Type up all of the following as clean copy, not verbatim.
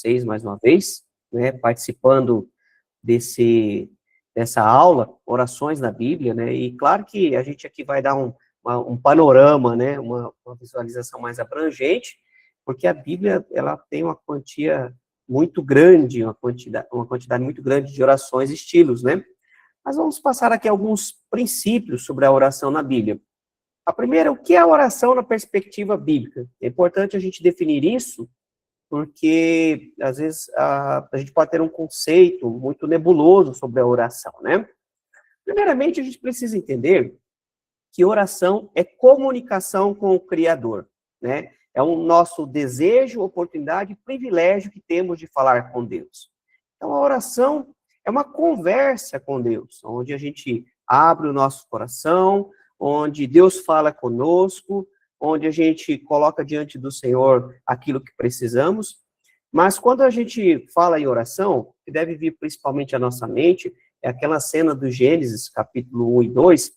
vocês mais uma vez, né, participando dessa aula, Orações na Bíblia, né, e claro que a gente aqui vai dar um panorama, né, uma visualização mais abrangente, porque a Bíblia, ela tem uma quantia muito grande, uma quantidade muito grande de orações e estilos, né. Mas vamos passar aqui alguns princípios sobre a oração na Bíblia. A primeira, o que é a oração na perspectiva bíblica? É importante a gente definir isso, porque, às vezes, a gente pode ter um conceito muito nebuloso sobre a oração, né? Primeiramente, a gente precisa entender que oração é comunicação com o Criador, né? É um nosso desejo, oportunidade, privilégio que temos de falar com Deus. Então, a oração é uma conversa com Deus, onde a gente abre o nosso coração, onde Deus fala conosco, onde a gente coloca diante do Senhor aquilo que precisamos. Mas quando a gente fala em oração, que deve vir principalmente à nossa mente, é aquela cena do Gênesis, capítulo 1 e 2,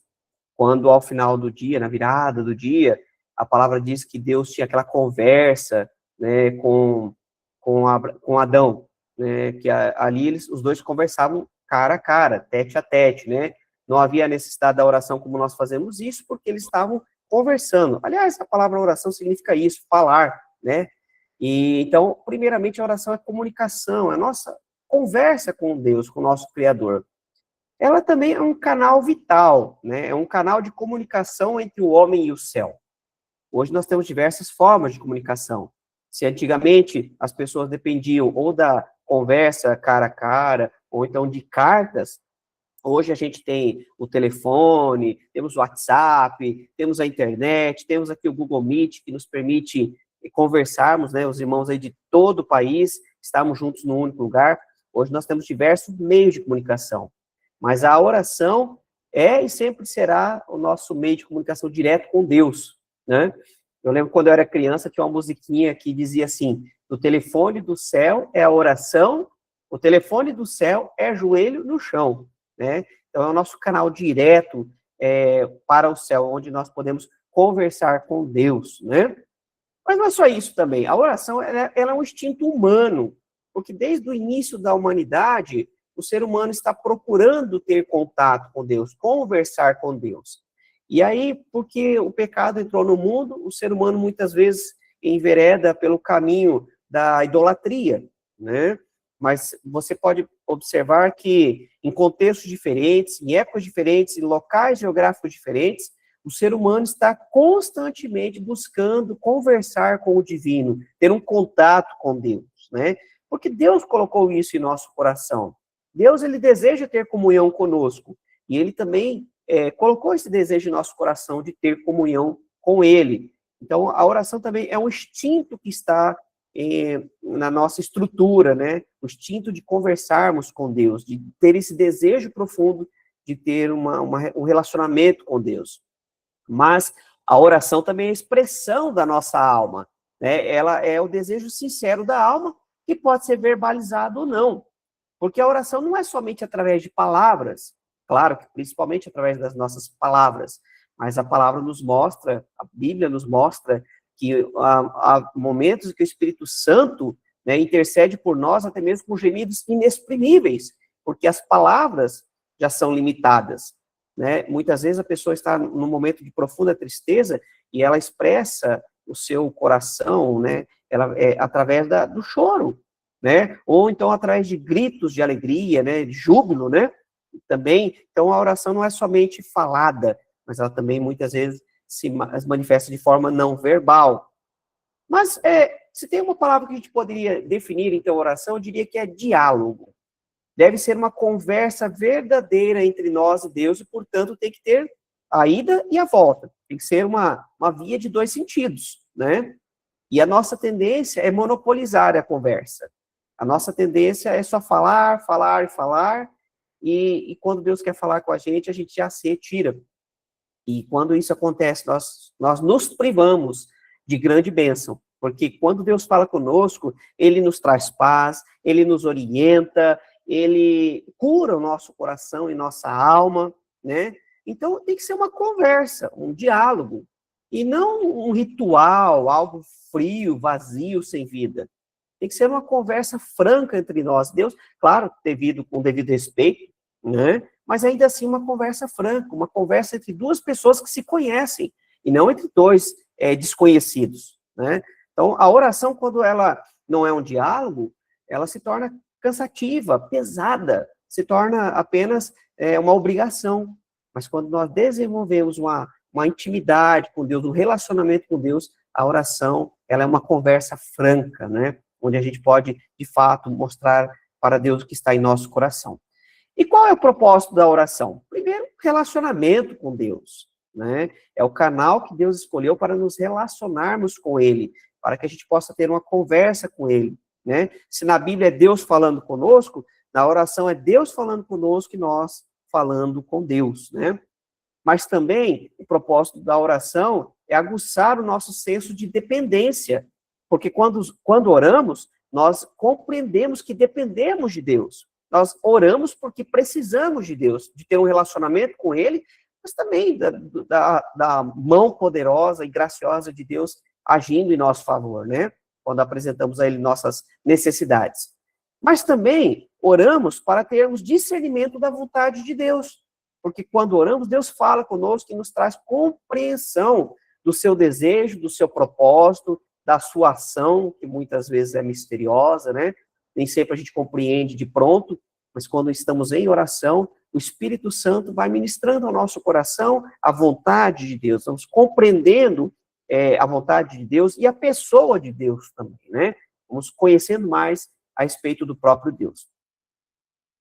quando ao final do dia, na virada do dia, a palavra diz que Deus tinha aquela conversa, né, com Adão, né, que ali os dois conversavam cara a cara, tete a tete, né? Não havia necessidade da oração como nós fazemos isso, porque eles estavam conversando. Aliás, a palavra oração significa isso, falar, né? E então, primeiramente, a oração é comunicação, é a nossa conversa com Deus, com o nosso Criador. Ela também é um canal vital, né? É um canal de comunicação entre o homem e o céu. Hoje nós temos diversas formas de comunicação. Se antigamente as pessoas dependiam ou da conversa cara a cara, ou então de cartas, hoje a gente tem o telefone, temos o WhatsApp, temos a internet, temos aqui o Google Meet, que nos permite conversarmos, né, os irmãos aí de todo o país, estarmos juntos num único lugar. Hoje nós temos diversos meios de comunicação, mas a oração é e sempre será o nosso meio de comunicação direto com Deus, né? Eu lembro quando eu era criança, tinha uma musiquinha que dizia assim, o telefone do céu é a oração, o telefone do céu é joelho no chão, né? Então, é o nosso canal direto para o céu, onde nós podemos conversar com Deus, né? Mas não é só isso também. A oração, ela é um instinto humano, porque desde o início da humanidade, o ser humano está procurando ter contato com Deus, conversar com Deus. E aí, porque o pecado entrou no mundo, o ser humano muitas vezes envereda pelo caminho da idolatria, né? Mas você pode observar que em contextos diferentes, em épocas diferentes, em locais geográficos diferentes, o ser humano está constantemente buscando conversar com o divino, ter um contato com Deus, né? Porque Deus colocou isso em nosso coração. Deus, ele deseja ter comunhão conosco, e ele também colocou esse desejo em nosso coração de ter comunhão com ele. Então, a oração também é um instinto que está na nossa estrutura, né? O instinto de conversarmos com Deus, de ter esse desejo profundo de ter um relacionamento com Deus. Mas a oração também é a expressão da nossa alma, né? Ela é o desejo sincero da alma, que pode ser verbalizado ou não. Porque a oração não é somente através de palavras, claro que principalmente através das nossas palavras, mas a palavra nos mostra, a Bíblia nos mostra que há momentos em que o Espírito Santo, né, intercede por nós até mesmo com gemidos inexprimíveis, porque as palavras já são limitadas, né? Muitas vezes a pessoa está num momento de profunda tristeza e ela expressa o seu coração, né, através do choro, né? Ou então através de gritos de alegria, né, de júbilo, né? Também, então a oração não é somente falada, mas ela também muitas vezes se manifesta de forma não verbal. Mas se tem uma palavra que a gente poderia definir então oração, eu diria que é diálogo. Deve ser uma conversa verdadeira entre nós e Deus e, portanto, tem que ter a ida e a volta. Tem que ser uma via de dois sentidos, né? E a nossa tendência é monopolizar a conversa. A nossa tendência é só falar, falar e falar, e quando Deus quer falar com a gente já se retira. E quando isso acontece, nós nos privamos de grande bênção, porque quando Deus fala conosco, Ele nos traz paz, Ele nos orienta, Ele cura o nosso coração e nossa alma, né? Então, tem que ser uma conversa, um diálogo, e não um ritual, algo frio, vazio, sem vida. Tem que ser uma conversa franca entre nós. Deus, claro, com devido respeito, né? Mas ainda assim uma conversa franca, uma conversa entre duas pessoas que se conhecem, e não entre dois desconhecidos, né? Então, a oração, quando ela não é um diálogo, ela se torna cansativa, pesada, se torna apenas uma obrigação. Mas quando nós desenvolvemos uma intimidade com Deus, um relacionamento com Deus, a oração, ela é uma conversa franca, né? Onde a gente pode, de fato, mostrar para Deus o que está em nosso coração. E qual é o propósito da oração? Primeiro, relacionamento com Deus, né? É o canal que Deus escolheu para nos relacionarmos com Ele, para que a gente possa ter uma conversa com Ele, né? Se na Bíblia é Deus falando conosco, na oração é Deus falando conosco e nós falando com Deus, né? Mas também o propósito da oração é aguçar o nosso senso de dependência, porque quando oramos, nós compreendemos que dependemos de Deus. Nós oramos porque precisamos de Deus, de ter um relacionamento com Ele, mas também da mão poderosa e graciosa de Deus agindo em nosso favor, né? Quando apresentamos a Ele nossas necessidades. Mas também oramos para termos discernimento da vontade de Deus, porque quando oramos, Deus fala conosco e nos traz compreensão do seu desejo, do seu propósito, da sua ação, que muitas vezes é misteriosa, né? Nem sempre a gente compreende de pronto, mas quando estamos em oração, o Espírito Santo vai ministrando ao nosso coração a vontade de Deus, vamos compreendendo a vontade de Deus e a pessoa de Deus também, né? Vamos conhecendo mais a respeito do próprio Deus.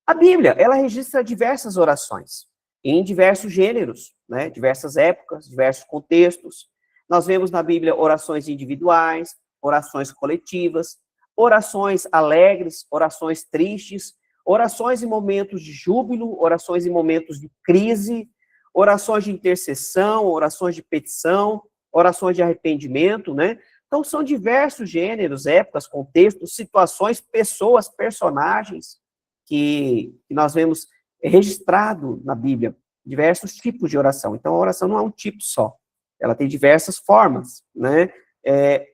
A Bíblia, ela registra diversas orações, em diversos gêneros, né? Diversas épocas, diversos contextos. Nós vemos na Bíblia orações individuais, orações coletivas, orações alegres, orações tristes, orações em momentos de júbilo, orações em momentos de crise, orações de intercessão, orações de petição, orações de arrependimento, né? Então, são diversos gêneros, épocas, contextos, situações, pessoas, personagens que nós vemos registrado na Bíblia, diversos tipos de oração. Então, a oração não é um tipo só, ela tem diversas formas, né?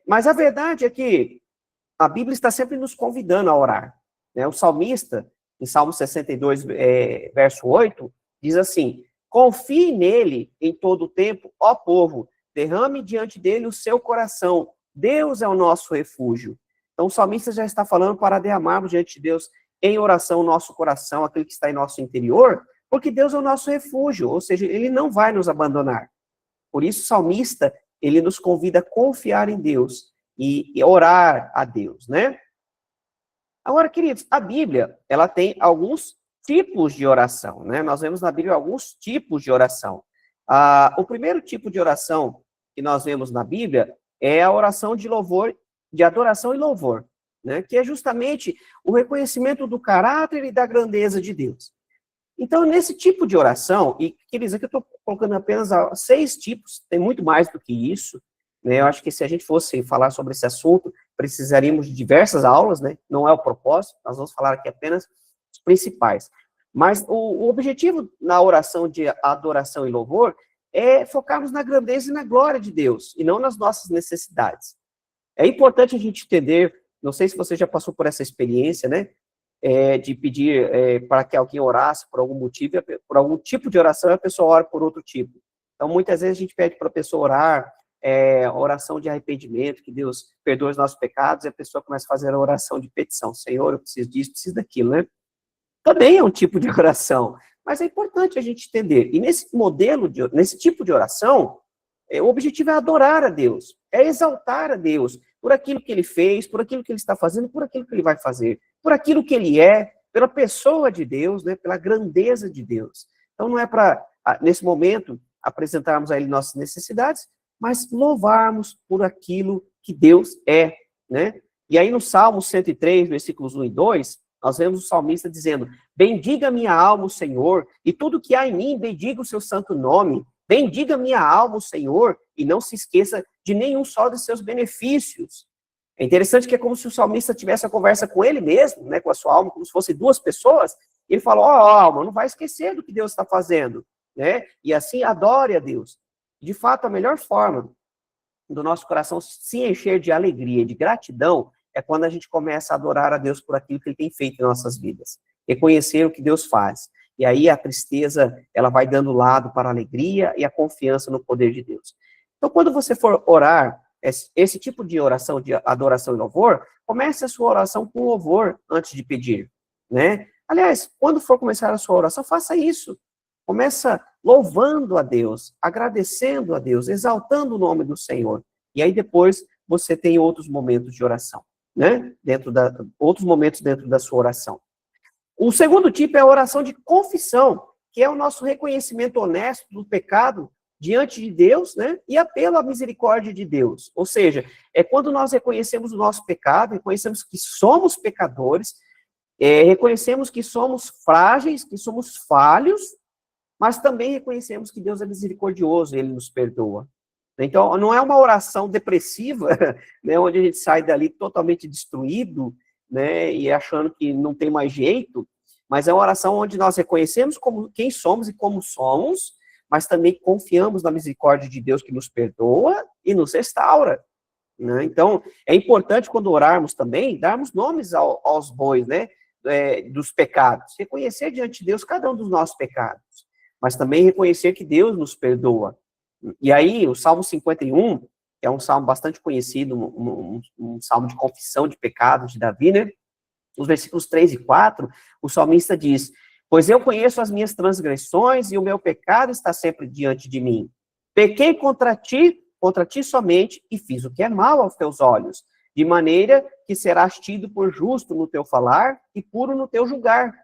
Mas a verdade é que a Bíblia está sempre nos convidando a orar, né? O salmista, em Salmo 62, verso 8, diz assim: confie nele em todo o tempo, ó povo, derrame diante dele o seu coração, Deus é o nosso refúgio. Então o salmista já está falando para derramarmos diante de Deus em oração o nosso coração, aquilo que está em nosso interior, porque Deus é o nosso refúgio, ou seja, ele não vai nos abandonar. Por isso o salmista, ele nos convida a confiar em Deus e orar a Deus, né? Agora, queridos, a Bíblia, ela tem alguns tipos de oração, né? Nós vemos na Bíblia alguns tipos de oração. O primeiro tipo de oração que nós vemos na Bíblia é a oração de louvor, de adoração e louvor, né? Que é justamente o reconhecimento do caráter e da grandeza de Deus. Então, nesse tipo de oração, e queridos, aqui eu estou colocando apenas 6 tipos, tem muito mais do que isso, né? Eu acho que se a gente fosse falar sobre esse assunto, precisaríamos de diversas aulas, né? Não é o propósito, nós vamos falar aqui apenas os principais. Mas o objetivo na oração de adoração e louvor é focarmos na grandeza e na glória de Deus, e não nas nossas necessidades. É importante a gente entender, não sei se você já passou por essa experiência, né? De pedir para que alguém orasse por algum motivo, por algum tipo de oração, e a pessoa ora por outro tipo. Então, muitas vezes a gente pede para a pessoa orar, oração de arrependimento, que Deus perdoe os nossos pecados, e a pessoa começa a fazer a oração de petição. Senhor, eu preciso disso, preciso daquilo, né? Também é um tipo de oração, mas é importante a gente entender. E nesse modelo, nesse tipo de oração, o objetivo é adorar a Deus, é exaltar a Deus por aquilo que Ele fez, por aquilo que Ele está fazendo, por aquilo que Ele vai fazer, por aquilo que Ele é, pela pessoa de Deus, né, pela grandeza de Deus. Então não é para, nesse momento, apresentarmos a Ele nossas necessidades, mas louvarmos por aquilo que Deus é, né? E aí no Salmo 103, versículos 1 e 2, nós vemos o salmista dizendo: bendiga minha alma o Senhor, e tudo que há em mim, bendiga o seu santo nome. Bendiga minha alma o Senhor, e não se esqueça de nenhum só dos seus benefícios. É interessante que é como se o salmista tivesse a conversa com ele mesmo, né, com a sua alma, como se fossem duas pessoas. Ele fala: alma, não vai esquecer do que Deus está fazendo, né? E assim adore a Deus. De fato, a melhor forma do nosso coração se encher de alegria, de gratidão, é quando a gente começa a adorar a Deus por aquilo que ele tem feito em nossas vidas. Reconhecer o que Deus faz. E aí a tristeza, ela vai dando lado para a alegria e a confiança no poder de Deus. Então, quando você for orar, esse tipo de oração, de adoração e louvor, comece a sua oração com louvor antes de pedir, né? Aliás, quando for começar a sua oração, faça isso. Começa louvando a Deus, agradecendo a Deus, exaltando o nome do Senhor. E aí depois você tem outros momentos de oração, né? Outros momentos dentro da sua oração. O segundo tipo é a oração de confissão, que é o nosso reconhecimento honesto do pecado diante de Deus, né? E apelo à misericórdia de Deus. Ou seja, é quando nós reconhecemos o nosso pecado, reconhecemos que somos pecadores, reconhecemos que somos frágeis, que somos falhos, mas também reconhecemos que Deus é misericordioso, Ele nos perdoa. Então, não é uma oração depressiva, né, onde a gente sai dali totalmente destruído, né, e achando que não tem mais jeito, mas é uma oração onde nós reconhecemos quem somos e como somos, mas também confiamos na misericórdia de Deus que nos perdoa e nos restaura. Né? Então, é importante quando orarmos também, darmos nomes aos bois, né, dos pecados, reconhecer diante de Deus cada um dos nossos pecados, mas também reconhecer que Deus nos perdoa. E aí, o Salmo 51, que é um salmo bastante conhecido, um salmo de confissão de pecados de Davi, né? Os versículos 3 e 4, o salmista diz: pois eu conheço as minhas transgressões e o meu pecado está sempre diante de mim. Pequei contra ti somente, e fiz o que é mal aos teus olhos, de maneira que serás tido por justo no teu falar e puro no teu julgar.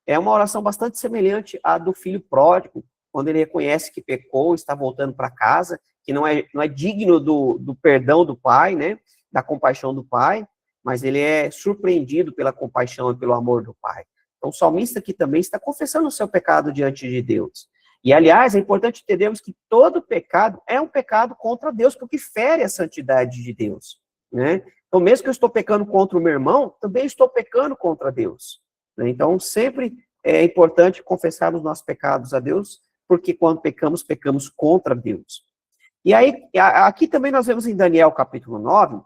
É uma oração bastante semelhante à do filho pródigo, quando ele reconhece que pecou, está voltando para casa, que não é digno do perdão do pai, né, da compaixão do pai, mas ele é surpreendido pela compaixão e pelo amor do pai. Então, o salmista aqui também está confessando o seu pecado diante de Deus. E, aliás, é importante entendermos que todo pecado é um pecado contra Deus, porque fere a santidade de Deus, né? Então, mesmo que eu estou pecando contra o meu irmão, também estou pecando contra Deus. Né? Então, sempre é importante confessar os nossos pecados a Deus, porque quando pecamos, pecamos contra Deus. E aí, aqui também nós vemos em Daniel, capítulo 9,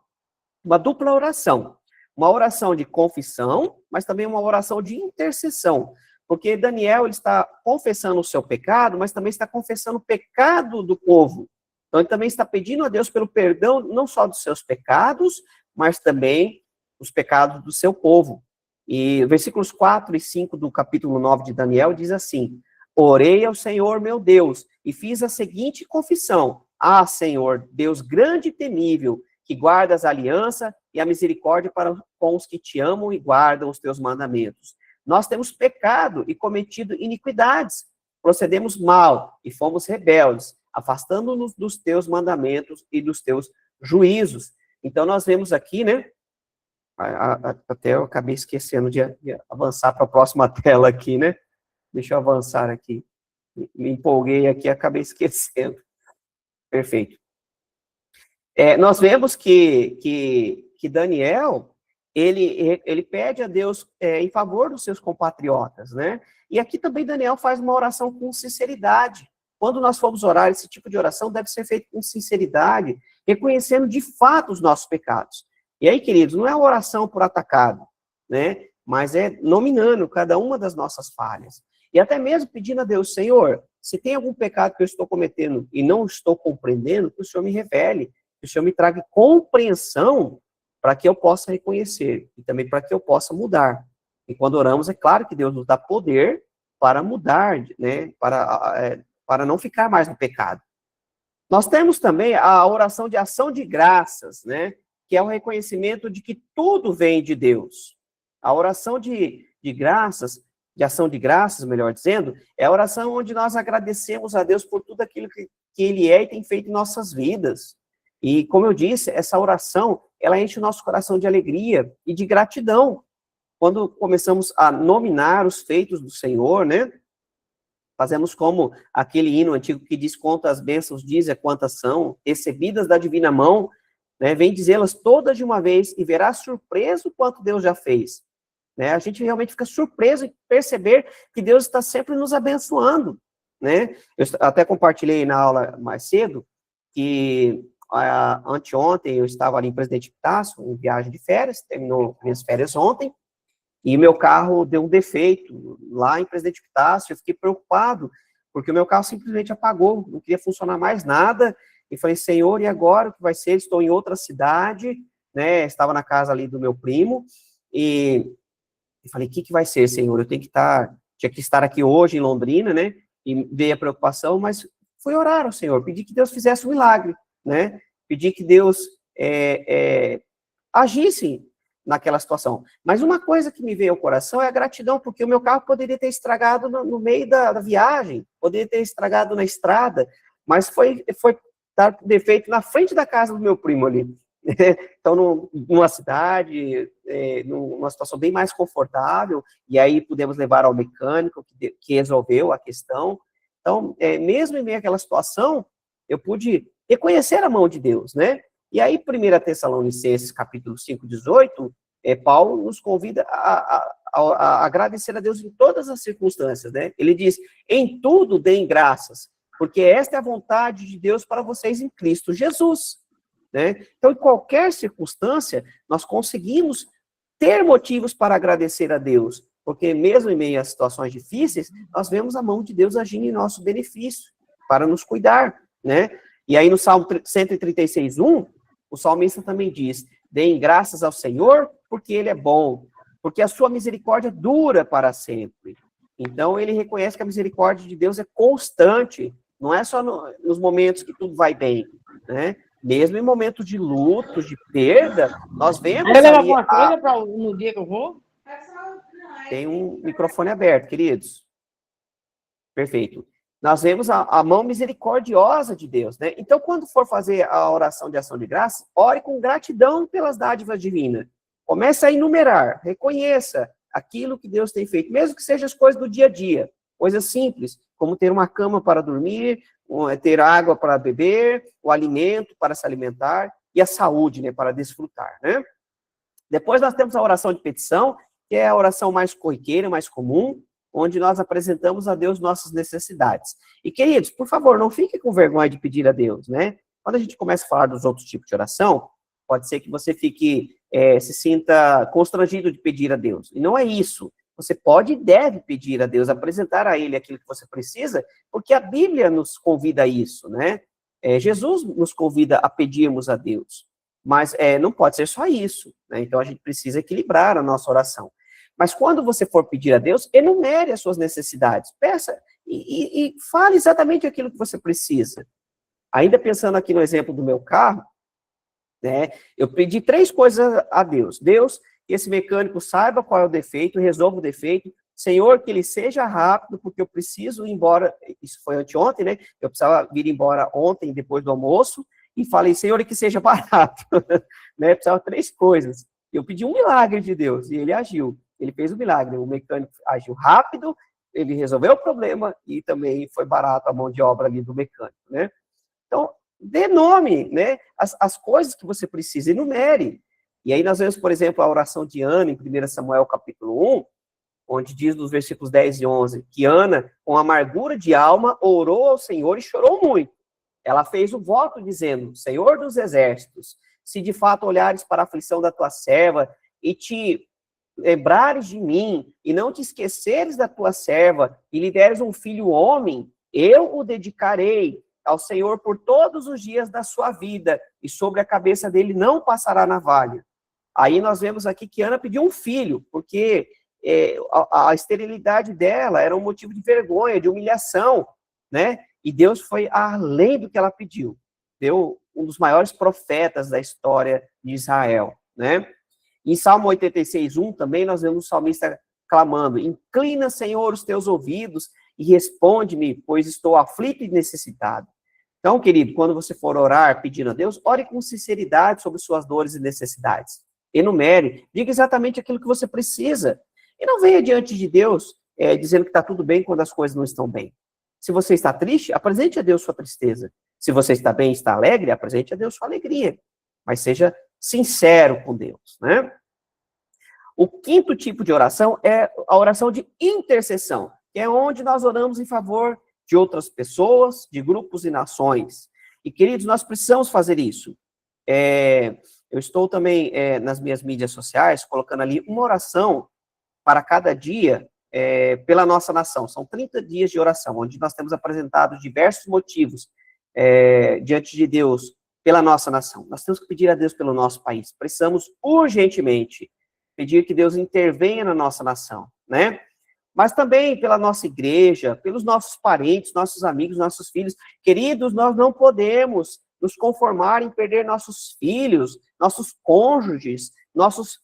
uma dupla oração. Uma oração de confissão, mas também uma oração de intercessão. Porque Daniel, ele está confessando o seu pecado, mas também está confessando o pecado do povo. Então, ele também está pedindo a Deus pelo perdão, não só dos seus pecados, mas também os pecados do seu povo. E versículos 4 e 5 do capítulo 9 de Daniel diz assim: orei ao Senhor meu Deus, e fiz a seguinte confissão: ah, Senhor, Deus grande e temível, que guardas a aliança e a misericórdia para com os que te amam e guardam os teus mandamentos. Nós temos pecado e cometido iniquidades, procedemos mal e fomos rebeldes, afastando-nos dos teus mandamentos e dos teus juízos. Então, nós vemos aqui, né, até eu acabei esquecendo de avançar para a próxima tela aqui, né, deixa eu avançar aqui, me empolguei aqui, acabei esquecendo. Perfeito. Nós vemos que Daniel, ele pede a Deus em favor dos seus compatriotas, né? E aqui também Daniel faz uma oração com sinceridade. Quando nós formos orar, esse tipo de oração deve ser feito com sinceridade, reconhecendo de fato os nossos pecados. E aí, queridos, não é uma oração por atacado, né? Mas é nominando cada uma das nossas falhas. E até mesmo pedindo a Deus: Senhor, se tem algum pecado que eu estou cometendo e não estou compreendendo, que o Senhor me revele, que o Senhor me traga compreensão para que eu possa reconhecer e também para que eu possa mudar. E quando oramos, é claro que Deus nos dá poder para mudar, né? Para não ficar mais no pecado. Nós temos também a oração de ação de graças, né? Que é o reconhecimento de que tudo vem de Deus. A oração de graças, de ação de graças, melhor dizendo, é a oração onde nós agradecemos a Deus por tudo aquilo que Ele é e tem feito em nossas vidas. E, como eu disse, essa oração, ela enche o nosso coração de alegria e de gratidão. Quando começamos a nominar os feitos do Senhor, né? Fazemos como aquele hino antigo que diz: quantas bênçãos diz quantas são, recebidas da divina mão, né? Vem dizê-las todas de uma vez e verá surpreso o quanto Deus já fez. Né? A gente realmente fica surpreso em perceber que Deus está sempre nos abençoando, né? Eu até compartilhei na aula mais cedo que anteontem eu estava ali em Presidente Epitácio, em viagem de férias, terminou minhas férias ontem, e meu carro deu um defeito lá em Presidente Epitácio, eu fiquei preocupado, porque o meu carro simplesmente apagou, não queria funcionar mais nada, e falei, Senhor, e agora o que vai ser? Estou em outra cidade, né, estava na casa ali do meu primo, e falei, o que vai ser, Senhor? Eu tinha que estar aqui hoje em Londrina, né, e veio a preocupação, mas fui orar ao Senhor, pedi que Deus fizesse um milagre, né, pedi que Deus agisse naquela situação. Mas uma coisa que me veio ao coração é a gratidão, porque o meu carro poderia ter estragado no meio da viagem, poderia ter estragado na estrada, mas foi dar defeito na frente da casa do meu primo ali. Então, numa cidade, numa situação bem mais confortável, e aí pudemos levar ao mecânico, que resolveu a questão. Então, mesmo em meio àquela situação, eu pude reconhecer a mão de Deus, né? E aí, 1 Tessalonicenses, capítulo 5, 18, Paulo nos convida a agradecer a Deus em todas as circunstâncias, né? Ele diz, em tudo deem graças, porque esta é a vontade de Deus para vocês em Cristo Jesus, né? Então, em qualquer circunstância, nós conseguimos ter motivos para agradecer a Deus, porque mesmo em meio a situações difíceis, nós vemos a mão de Deus agindo em nosso benefício, para nos cuidar, né? E aí no Salmo 136:1, o salmista também diz, deem graças ao Senhor, porque Ele é bom, porque a sua misericórdia dura para sempre. Então, ele reconhece que a misericórdia de Deus é constante, não é só nos momentos que tudo vai bem, né? Mesmo em momentos de luto, de perda, nós vemos ali... alguma coisa no dia que eu vou? Tem um microfone aberto, queridos. Perfeito. Nós vemos a mão misericordiosa de Deus, né? Então, quando for fazer a oração de ação de graça, ore com gratidão pelas dádivas divinas. Comece a enumerar, reconheça aquilo que Deus tem feito, mesmo que sejam as coisas do dia a dia, coisas simples, como ter uma cama para dormir, ter água para beber, o alimento para se alimentar e a saúde, né, para desfrutar, né? Depois nós temos a oração de petição, que é a oração mais corriqueira, mais comum, onde nós apresentamos a Deus nossas necessidades. E, queridos, por favor, não fique com vergonha de pedir a Deus, né? Quando a gente começa a falar dos outros tipos de oração, pode ser que você se sinta constrangido de pedir a Deus. E não é isso. Você pode e deve pedir a Deus, apresentar a Ele aquilo que você precisa, porque a Bíblia nos convida a isso, né? Jesus nos convida a pedirmos a Deus. Mas não pode ser só isso, né? Então a gente precisa equilibrar a nossa oração. Mas quando você for pedir a Deus, enumere as suas necessidades. Peça e fale exatamente aquilo que você precisa. Ainda pensando aqui no exemplo do meu carro, né, eu pedi 3 coisas a Deus. Deus, que esse mecânico saiba qual é o defeito, resolva o defeito. Senhor, que ele seja rápido, porque eu preciso ir embora. Isso foi anteontem, né? Eu precisava vir embora ontem, depois do almoço. E falei, Senhor, que seja barato. Né? Precisava 3 coisas. Eu pedi um milagre de Deus e ele agiu. Ele fez o milagre. O mecânico agiu rápido, ele resolveu o problema e também foi barato a mão de obra ali do mecânico, né? Então, dê nome, né? As coisas que você precisa, enumere. E aí nós vemos, por exemplo, a oração de Ana, em 1 Samuel, capítulo 1, onde diz nos versículos 10 e 11, que Ana, com amargura de alma, orou ao Senhor e chorou muito. Ela fez o voto dizendo, Senhor dos exércitos, se de fato olhares para a aflição da tua serva e te lembrares de mim e não te esqueceres da tua serva e lhe deres um filho homem, eu o dedicarei ao Senhor por todos os dias da sua vida e sobre a cabeça dele não passará navalha. Aí nós vemos aqui que Ana pediu um filho, porque a esterilidade dela era um motivo de vergonha, de humilhação, né? E Deus foi além do que ela pediu. Deu um dos maiores profetas da história de Israel, né? Em Salmo 86:1 também nós vemos o salmista clamando, inclina, Senhor, os teus ouvidos e responde-me, pois estou aflito e necessitado. Então, querido, quando você for orar pedindo a Deus, ore com sinceridade sobre suas dores e necessidades. Enumere, diga exatamente aquilo que você precisa. E não venha diante de Deus dizendo que está tudo bem quando as coisas não estão bem. Se você está triste, apresente a Deus sua tristeza. Se você está bem, está alegre, apresente a Deus sua alegria. Mas seja sincero com Deus, né? O 5º tipo de oração é a oração de intercessão, que é onde nós oramos em favor de outras pessoas, de grupos e nações. E, queridos, nós precisamos fazer isso. Eu estou também nas minhas mídias sociais, colocando ali uma oração para cada dia pela nossa nação. São 30 dias de oração, onde nós temos apresentado diversos motivos diante de Deus pela nossa nação. Nós temos que pedir a Deus pelo nosso país. Precisamos urgentemente pedir que Deus intervenha na nossa nação, né? Mas também pela nossa igreja, pelos nossos parentes, nossos amigos, nossos filhos. Queridos, nós não podemos nos conformar em perder nossos filhos, nossos cônjuges, nossos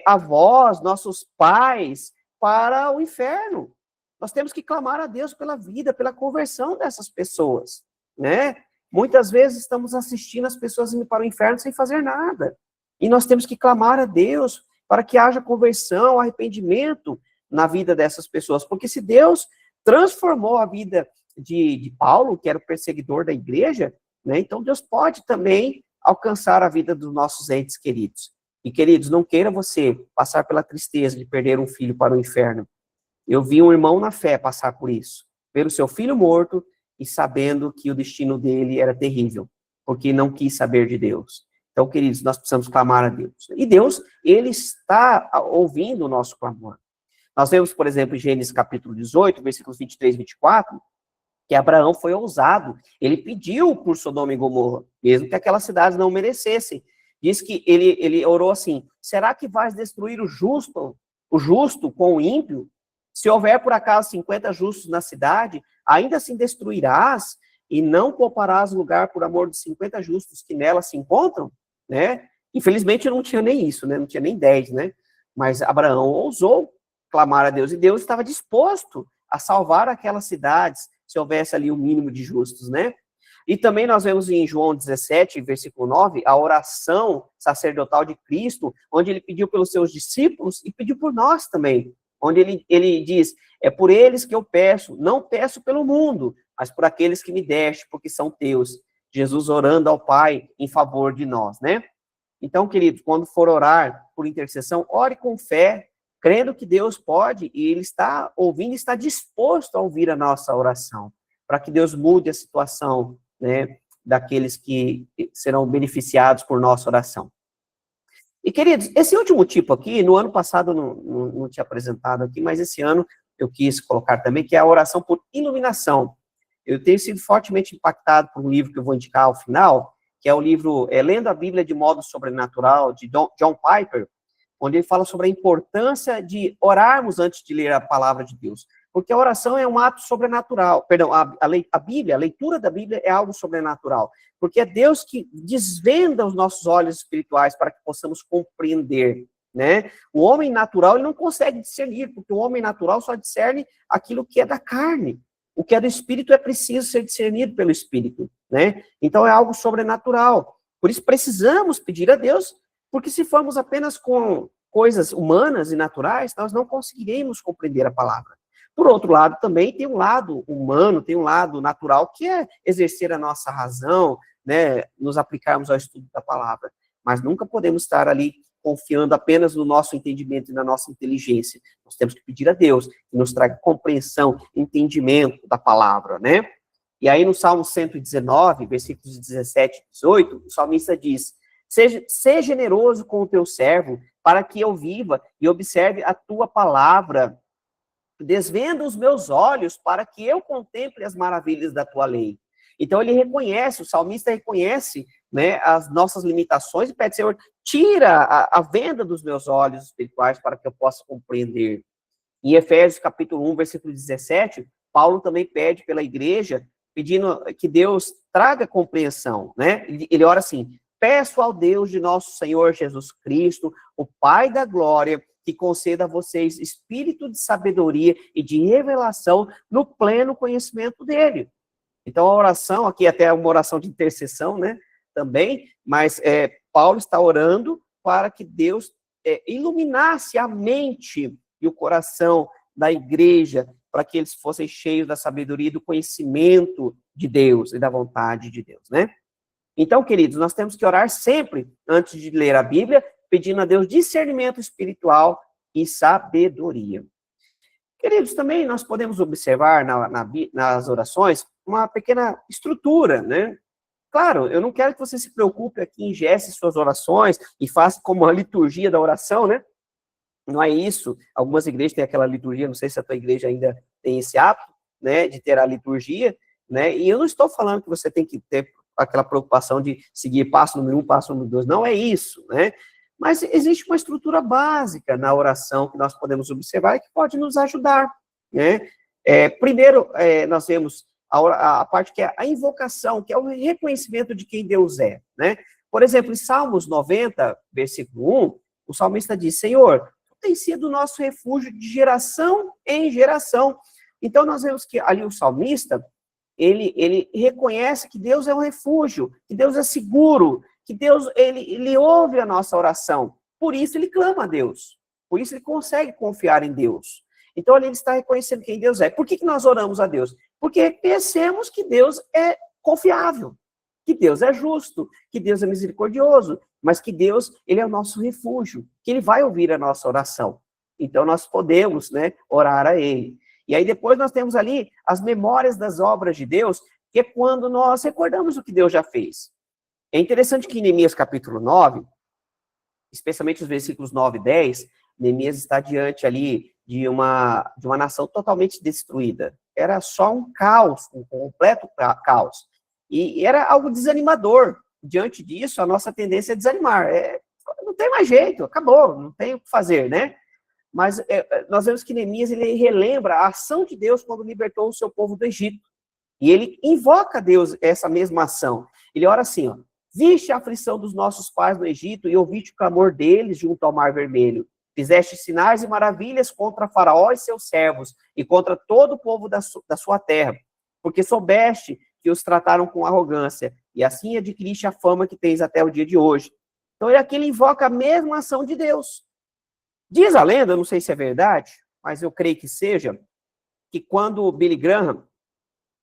avós, nossos pais para o inferno. Nós temos que clamar a Deus pela vida, pela conversão dessas pessoas, né? Muitas vezes estamos assistindo as pessoas indo para o inferno sem fazer nada. E nós temos que clamar a Deus para que haja conversão, arrependimento na vida dessas pessoas. Porque se Deus transformou a vida de Paulo, que era o perseguidor da igreja, né, então Deus pode também alcançar a vida dos nossos entes queridos. E, queridos, não queira você passar pela tristeza de perder um filho para o inferno. Eu vi um irmão na fé passar por isso. Ver o seu filho morto e sabendo que o destino dele era terrível, porque não quis saber de Deus. Então, queridos, nós precisamos clamar a Deus. E Deus, ele está ouvindo o nosso clamor. Nós vemos, por exemplo, em Gênesis capítulo 18, versículos 23 e 24, que Abraão foi ousado. Ele pediu por Sodoma e Gomorra, mesmo que aquelas cidades não merecessem. Diz que ele orou assim: será que vais destruir o justo com o ímpio? Se houver por acaso 50 justos na cidade, ainda assim destruirás e não pouparás lugar por amor dos 50 justos que nela se encontram, né? Infelizmente não tinha nem isso, né? Não tinha nem 10, né? Mas Abraão ousou clamar a Deus e Deus estava disposto a salvar aquelas cidades se houvesse ali o mínimo de justos, né? E também nós vemos em João 17, versículo 9, a oração sacerdotal de Cristo, onde ele pediu pelos seus discípulos e pediu por nós também, onde ele diz: é por eles que eu peço, não peço pelo mundo, mas por aqueles que me deste, porque são teus. Jesus orando ao Pai em favor de nós, né? Então, querido, quando for orar por intercessão, ore com fé, crendo que Deus pode, e Ele está ouvindo, está disposto a ouvir a nossa oração, para que Deus mude a situação, né, daqueles que serão beneficiados por nossa oração. E, queridos, esse último tipo aqui, no ano passado eu não tinha apresentado aqui, mas esse ano eu quis colocar também, que é a oração por iluminação. Eu tenho sido fortemente impactado por um livro que eu vou indicar ao final, que é o livro Lendo a Bíblia de Modo Sobrenatural, de John Piper, onde ele fala sobre a importância de orarmos antes de ler a palavra de Deus. Porque a oração é um ato sobrenatural. Perdão, a Bíblia, a leitura da Bíblia é algo sobrenatural. Porque é Deus que desvenda os nossos olhos espirituais para que possamos compreender, né? O homem natural, ele não consegue discernir, porque o homem natural só discerne aquilo que é da carne. O que é do espírito é preciso ser discernido pelo espírito, né? Então é algo sobrenatural. Por isso precisamos pedir a Deus, porque se formos apenas com coisas humanas e naturais, nós não conseguiremos compreender a palavra. Por outro lado, também tem um lado humano, tem um lado natural, que é exercer a nossa razão, né, nos aplicarmos ao estudo da palavra. Mas nunca podemos estar ali confiando apenas no nosso entendimento e na nossa inteligência. Nós temos que pedir a Deus que nos traga compreensão, entendimento da palavra, né? E aí no Salmo 119, versículos 17 e 18, o salmista diz: seja generoso com o teu servo, para que eu viva e observe a tua palavra. Desvenda os meus olhos para que eu contemple as maravilhas da tua lei. Então ele reconhece, o salmista reconhece, né, as nossas limitações e pede: Senhor, tira a venda dos meus olhos espirituais para que eu possa compreender. Em Efésios capítulo 1, versículo 17, Paulo também pede pela igreja, pedindo que Deus traga compreensão, né? Ele ora assim: peço ao Deus de nosso Senhor Jesus Cristo, o Pai da glória, que conceda a vocês espírito de sabedoria e de revelação no pleno conhecimento dele. Então, a oração, aqui até uma oração de intercessão, né, também, mas Paulo está orando para que Deus iluminasse a mente e o coração da igreja, para que eles fossem cheios da sabedoria e do conhecimento de Deus e da vontade de Deus, né? Então, queridos, nós temos que orar sempre, antes de ler a Bíblia, pedindo a Deus discernimento espiritual e sabedoria. Queridos, também nós podemos observar nas orações uma pequena estrutura, né? claro, eu não quero que você se preocupe aqui, ingesse suas orações e faça como a liturgia da oração, né? Não é isso. Algumas igrejas têm aquela liturgia, não sei se a tua igreja ainda tem esse hábito, né, de ter a liturgia, né? E eu não estou falando que você tem que ter aquela preocupação de seguir passo número 1, passo número 2, não é isso, né? Mas existe uma estrutura básica na oração que nós podemos observar e que pode nos ajudar, né? Primeiro, nós vemos a parte que é a invocação, que é o reconhecimento de quem Deus é, né? Por exemplo, em Salmos 90, versículo 1, o salmista diz, Senhor, tu tens sido o nosso refúgio de geração em geração. Então, nós vemos que ali o salmista, ele reconhece que Deus é um refúgio, que Deus é seguro, que Deus, ele ouve a nossa oração. Por isso ele clama a Deus. Por isso ele consegue confiar em Deus. Então ele está reconhecendo quem Deus é. Por que nós oramos a Deus? Porque pensamos que Deus é confiável, que Deus é justo, que Deus é misericordioso, mas que Deus, ele é o nosso refúgio, que ele vai ouvir a nossa oração. Então nós podemos, né, orar a ele. E aí depois nós temos ali as memórias das obras de Deus, que é quando nós recordamos o que Deus já fez. É interessante que em Neemias capítulo 9, especialmente os versículos 9 e 10, Neemias está diante ali de uma nação totalmente destruída. Era só um caos, um completo caos. E era algo desanimador. Diante disso, a nossa tendência é desanimar. Não tem mais jeito, acabou, não tem o que fazer, né? Mas nós vemos que Neemias, ele relembra a ação de Deus quando libertou o seu povo do Egito. E ele invoca a Deus essa mesma ação. Ele ora assim, ó, viste a aflição dos nossos pais no Egito e ouviste o clamor deles junto ao Mar Vermelho. Fizeste sinais e maravilhas contra Faraó e seus servos e contra todo o povo da sua terra, porque soubeste que os trataram com arrogância e assim adquiriste a fama que tens até o dia de hoje. Então aqui ele invoca a mesma ação de Deus. Diz a lenda, não sei se é verdade, mas eu creio que seja, que quando Billy Graham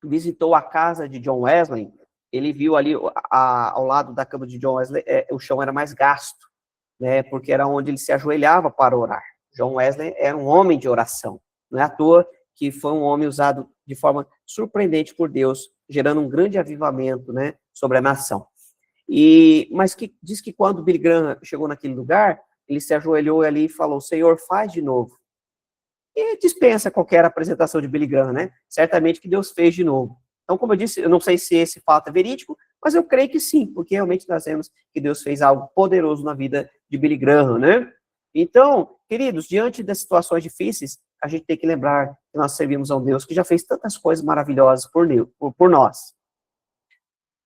visitou a casa de John Wesley, ele viu ali ao lado da cama de John Wesley, o chão era mais gasto, né, porque era onde ele se ajoelhava para orar. John Wesley era um homem de oração, não é à toa que foi um homem usado de forma surpreendente por Deus, gerando um grande avivamento, né, sobre a nação. Mas diz que quando Billy Graham chegou naquele lugar, ele se ajoelhou ali e falou, Senhor, faz de novo. E dispensa qualquer apresentação de Billy Graham, né? Certamente que Deus fez de novo. Então, como eu disse, eu não sei se esse fato é verídico, mas eu creio que sim, porque realmente nós vemos que Deus fez algo poderoso na vida de Billy Graham, né? Então, queridos, diante das situações difíceis, a gente tem que lembrar que nós servimos a um Deus que já fez tantas coisas maravilhosas por nós.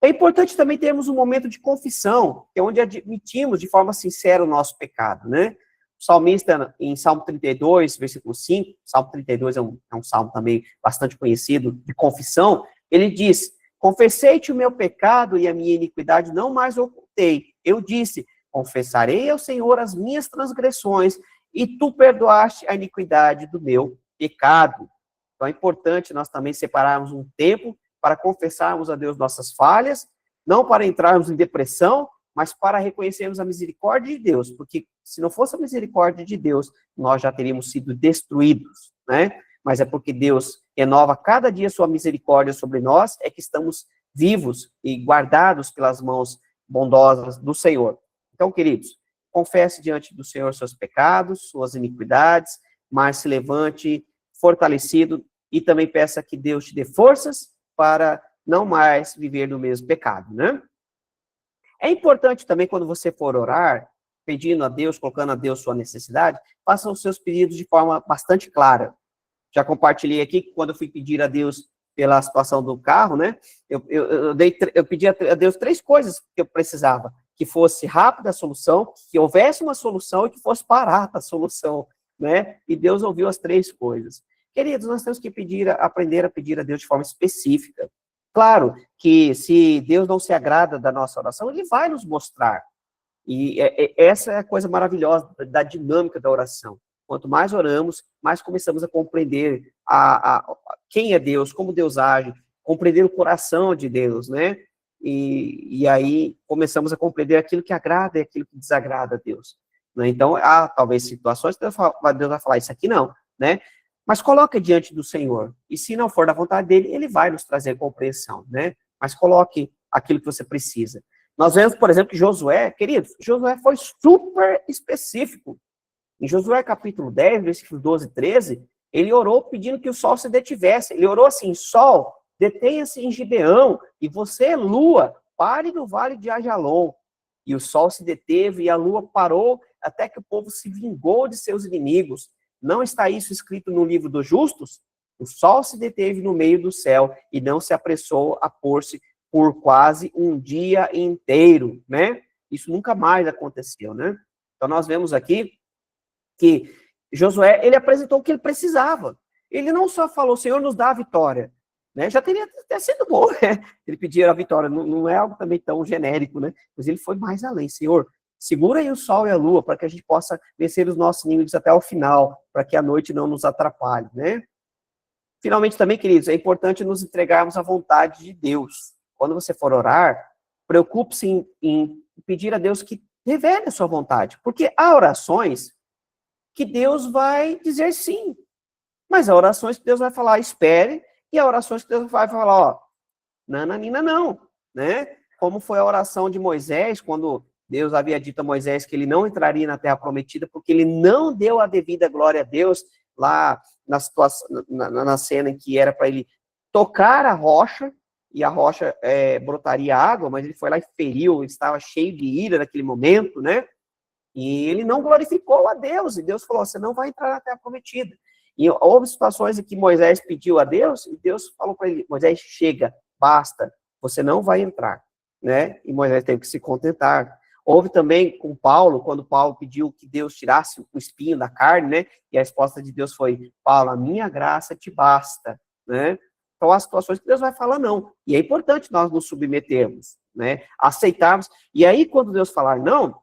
É importante também termos um momento de confissão, que é onde admitimos de forma sincera o nosso pecado, né? O salmista, em Salmo 32, versículo 5, Salmo 32 é um salmo também bastante conhecido, de confissão, ele diz, confessei-te o meu pecado e a minha iniquidade não mais ocultei. Eu disse, confessarei ao Senhor as minhas transgressões e tu perdoaste a iniquidade do meu pecado. Então é importante nós também separarmos um tempo para confessarmos a Deus nossas falhas, não para entrarmos em depressão, mas para reconhecermos a misericórdia de Deus, porque se não fosse a misericórdia de Deus, nós já teríamos sido destruídos, né? Mas é porque Deus renova cada dia sua misericórdia sobre nós, é que estamos vivos e guardados pelas mãos bondosas do Senhor. Então, queridos, confesse diante do Senhor seus pecados, suas iniquidades, mas se levante fortalecido e também peça que Deus te dê forças para não mais viver no mesmo pecado, né? É importante também, quando você for orar, pedindo a Deus, colocando a Deus sua necessidade, faça os seus pedidos de forma bastante clara. Já compartilhei aqui que quando eu fui pedir a Deus pela situação do carro, né, eu pedi a Deus 3 coisas que eu precisava, que fosse rápida a solução, que houvesse uma solução e que fosse barata a solução, né, e Deus ouviu as 3 coisas. Queridos, nós temos que aprender a pedir a Deus de forma específica. Claro que se Deus não se agrada da nossa oração, Ele vai nos mostrar. E essa é a coisa maravilhosa da dinâmica da oração. Quanto mais oramos, mais começamos a compreender quem é Deus, como Deus age, compreender o coração de Deus, né? E aí começamos a compreender aquilo que agrada e aquilo que desagrada a Deus. Né? Então, há talvez situações que Deus vai falar, isso aqui não, né? Mas coloque diante do Senhor. E se não for da vontade dele, ele vai nos trazer compreensão, né? Mas coloque aquilo que você precisa. Nós vemos, por exemplo, que Josué, queridos, Josué foi super específico. Em Josué capítulo 10, versículos 12 e 13, ele orou pedindo que o sol se detivesse. Ele orou assim: sol, detenha-se em Gibeão, e você, lua, pare no vale de Ajalon. E o sol se deteve e a lua parou até que o povo se vingou de seus inimigos. Não está isso escrito no livro dos justos? O sol se deteve no meio do céu e não se apressou a pôr-se por quase um dia inteiro, né? Isso nunca mais aconteceu, né? Então nós vemos aqui que Josué, ele apresentou o que ele precisava. Ele não só falou: Senhor, nos dá a vitória, né? Já teria até sido bom, né? Ele pedir a vitória, não é algo também tão genérico, né? Mas ele foi mais além: Senhor, segura aí o sol e a lua para que a gente possa vencer os nossos inimigos até o final, para que a noite não nos atrapalhe, né? Finalmente também, queridos, é importante nos entregarmos à vontade de Deus. Quando você for orar, preocupe-se em pedir a Deus que revele a sua vontade, porque há orações que Deus vai dizer sim, mas há orações que Deus vai falar espere, e há orações que Deus vai falar, ó, nananina não, né? Como foi a oração de Moisés, quando Deus havia dito a Moisés que ele não entraria na Terra Prometida, porque ele não deu a devida glória a Deus, lá na situação, na cena em que era para ele tocar a rocha, e a rocha brotaria água, mas ele foi lá e feriu, ele estava cheio de ira naquele momento, né? E ele não glorificou a Deus, e Deus falou: você não vai entrar na Terra Prometida. E houve situações em que Moisés pediu a Deus, e Deus falou para ele: Moisés, chega, basta, você não vai entrar, né? E Moisés teve que se contentar. Houve também com Paulo, quando Paulo pediu que Deus tirasse o espinho da carne, né? E a resposta de Deus foi: Paulo, a minha graça te basta, né? Então, há situações que Deus vai falar não. E é importante nós nos submetermos, né? Aceitarmos. E aí, quando Deus falar não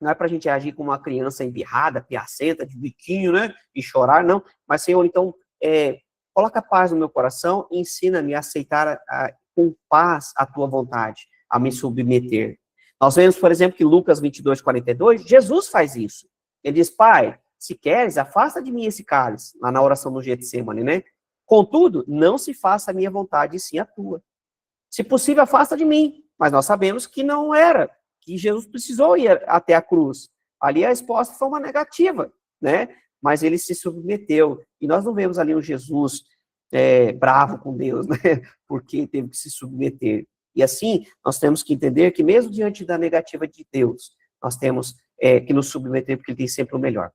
é para a gente agir como uma criança embirrada, piacenta, de biquinho, né? E chorar, não. Mas, Senhor, então, coloca paz no meu coração e ensina-me a aceitar com paz a tua vontade, a me submeter. Nós vemos, por exemplo, que Lucas 22, 42, Jesus faz isso. Ele diz: Pai, se queres, afasta de mim esse cálice, lá na oração do Getsemane, né? Contudo, não se faça a minha vontade, e sim a tua. Se possível, afasta de mim. Mas nós sabemos que não era, que Jesus precisou ir até a cruz. Ali a resposta foi uma negativa, né? Mas ele se submeteu. E nós não vemos ali um Jesus bravo com Deus, né? Porque teve que se submeter. E assim, nós temos que entender que mesmo diante da negativa de Deus, nós temos que nos submeter, porque ele tem sempre o melhor.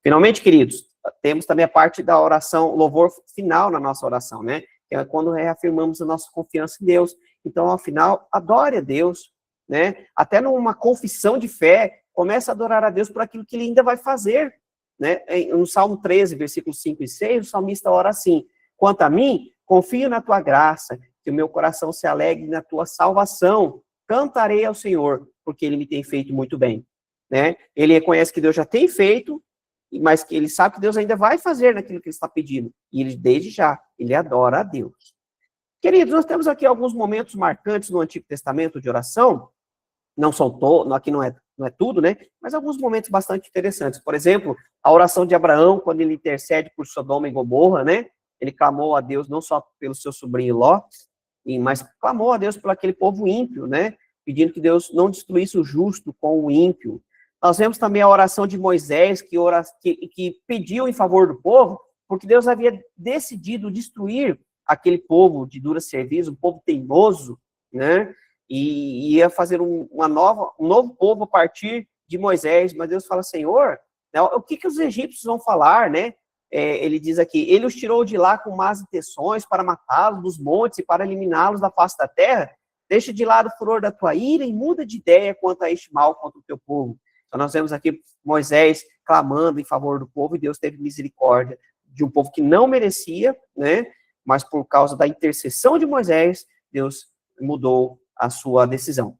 Finalmente, queridos, temos também a parte da oração, louvor final na nossa oração, né? Que é quando reafirmamos a nossa confiança em Deus. Então, ao final, adore a Deus, né? Até numa confissão de fé, começa a adorar a Deus por aquilo que ele ainda vai fazer, né? No Salmo 13, versículos 5 e 6, o salmista ora assim: quanto a mim, confio na tua graça, que o meu coração se alegre na tua salvação, cantarei ao Senhor, porque ele me tem feito muito bem, né? Ele reconhece que Deus já tem feito, mas que ele sabe que Deus ainda vai fazer naquilo que ele está pedindo, e ele, desde já, ele adora a Deus. Queridos, nós temos aqui alguns momentos marcantes no Antigo Testamento de oração, não são todos, aqui não é tudo, né? Mas alguns momentos bastante interessantes. Por exemplo, a oração de Abraão, quando ele intercede por Sodoma e Gomorra, né? Ele clamou a Deus não só pelo seu sobrinho Ló, mas clamou a Deus por aquele povo ímpio, né? Pedindo que Deus não destruísse o justo com o ímpio. Nós vemos também a oração de Moisés, que pediu em favor do povo, porque Deus havia decidido destruir aquele povo de dura serviço, um povo teimoso, né? E ia fazer um novo povo a partir de Moisés. Mas Deus fala: Senhor, né, o que os egípcios vão falar, né? Ele diz aqui: ele os tirou de lá com más intenções para matá-los dos montes e para eliminá-los da face da terra. Deixa de lado o furor da tua ira e muda de ideia quanto a este mal contra o teu povo. Então nós vemos aqui Moisés clamando em favor do povo, e Deus teve misericórdia de um povo que não merecia, né? Mas por causa da intercessão de Moisés, Deus mudou a sua decisão.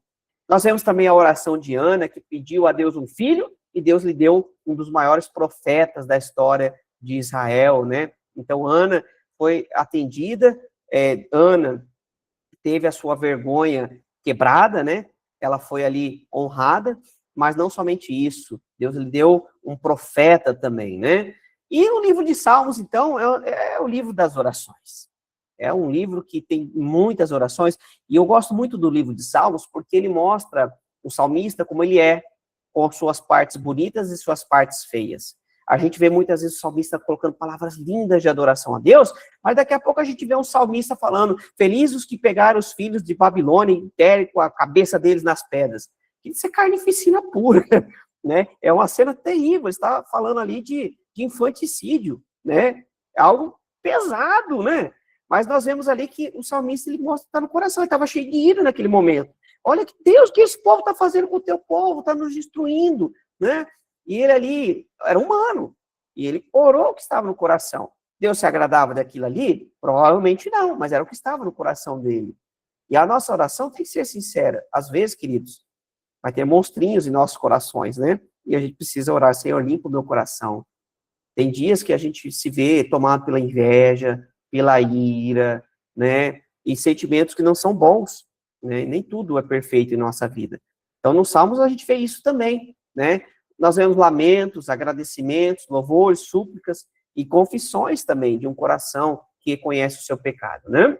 Nós vemos também a oração de Ana, que pediu a Deus um filho, e Deus lhe deu um dos maiores profetas da história de Israel, né? Então, Ana foi atendida, Ana teve a sua vergonha quebrada, né? Ela foi ali honrada, mas não somente isso, Deus lhe deu um profeta também, né? E o livro de Salmos, então, é o livro das orações. É um livro que tem muitas orações, e eu gosto muito do livro de Salmos, porque ele mostra o salmista como ele é, com suas partes bonitas e suas partes feias. A gente vê muitas vezes o salmista colocando palavras lindas de adoração a Deus, mas daqui a pouco a gente vê um salmista falando, felizes os que pegaram os filhos de Babilônia e deram com a cabeça deles nas pedras. Isso é carnificina pura, né? É uma cena terrível, está falando ali de infanticídio, né? É algo pesado, né? Mas nós vemos ali que o salmista, ele mostra que está no coração, ele estava cheio de ira naquele momento. Olha que Deus, que esse povo está fazendo com o teu povo, está nos destruindo, né? E ele ali era humano, e ele orou o que estava no coração. Deus se agradava daquilo ali? Provavelmente não, mas era o que estava no coração dele. E a nossa oração tem que ser sincera. Às vezes, queridos, vai ter monstrinhos em nossos corações, né? E a gente precisa orar, Senhor, limpa o meu coração. Tem dias que a gente se vê tomado pela inveja, pela ira, né? E sentimentos que não são bons, né? Nem tudo é perfeito em nossa vida. Então, nos Salmos, a gente vê isso também, né? Nós vemos lamentos, agradecimentos, louvores, súplicas e confissões também de um coração que reconhece o seu pecado, né?